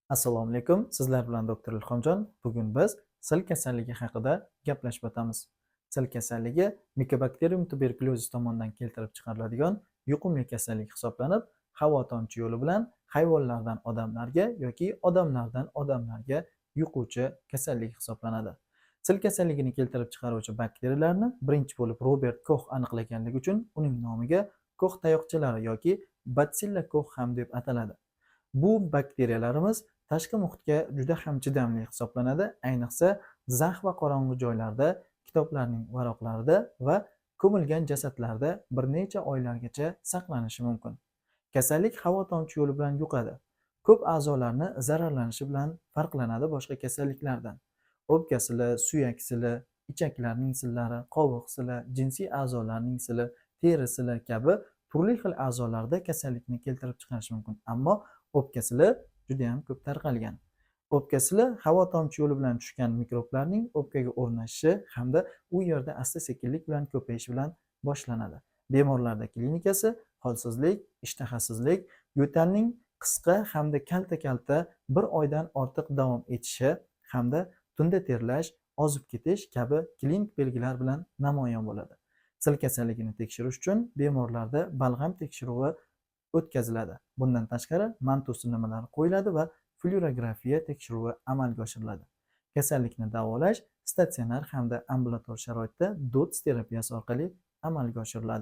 Assalomu alaykum. Sizlar bilan doktor Ilhomjon. Bugun biz sil kasalligi haqida gaplashib o'tamiz. Sil kasalligi Mycobacterium tuberculosis tomonidan keltirib chiqariladigan yuqumli kasallik hisoblanib, havo tomchi yo'li bilan hayvonlardan odamlarga yoki odamlardan odamlarga yuquvchi kasallik hisoblanadi. Sil kasalligini keltirib chiqaruvchi bakteriyalarni birinchi bo'lib Robert Koch aniqlaganligi uchun uning nomiga Koch tayoqchalari yoki Bacilla Koch ham deb ataladi. Bu bakteriyalarimiz tashqi muhitga juda ham chidamli hisoblanadi. Ayniqsa zax va qorong'u joylarda, kitoblarning varaqlarida va ko'milgan jasadlarda bir necha oylargacha saqlanishi mumkin. Kasallik havo tomchi yo'li bilan yuqadi. Ko'p a'zolarni zararlanishi bilan farqlanadi boshqa kasalliklardan. O'pka sili, suyak sili, ichaklarning sillari, qovoq sili, jinsiy a'zolarning sili, teri sili kabi turli xil a'zolarda kasallikni keltirib chiqarishi mumkin. Ammo o'pka sili juda ham ko'p tarqalgan. O'pka sili havo tomchi yo'li bilan tushgan mikroblarning o'pkaga o'rnashishi hamda u yerda asta-sekinlik bilan ko'payishi bilan boshlanadi. Bemorlarda klinikasi holsizlik, ishtahasizlik, yo'talning qisqa hamda kalta-kalta bir oydan ortiq davom etishi hamda tunda terlash, ozib ketish kabi klinik belgilar bilan namoyon bo'ladi. Sil kasalligini tekshirish uchun bemorlarda balg'am tekshiruvi o'tkaziladi. Bundan tashqari mantus sinamalari qo'yiladi va flyorografiya tekshiruvi amalga oshiriladi. Kasallikni davolash statsionar hamda ambulator sharoitda dots terapiyasi orqali amalga oshiriladi.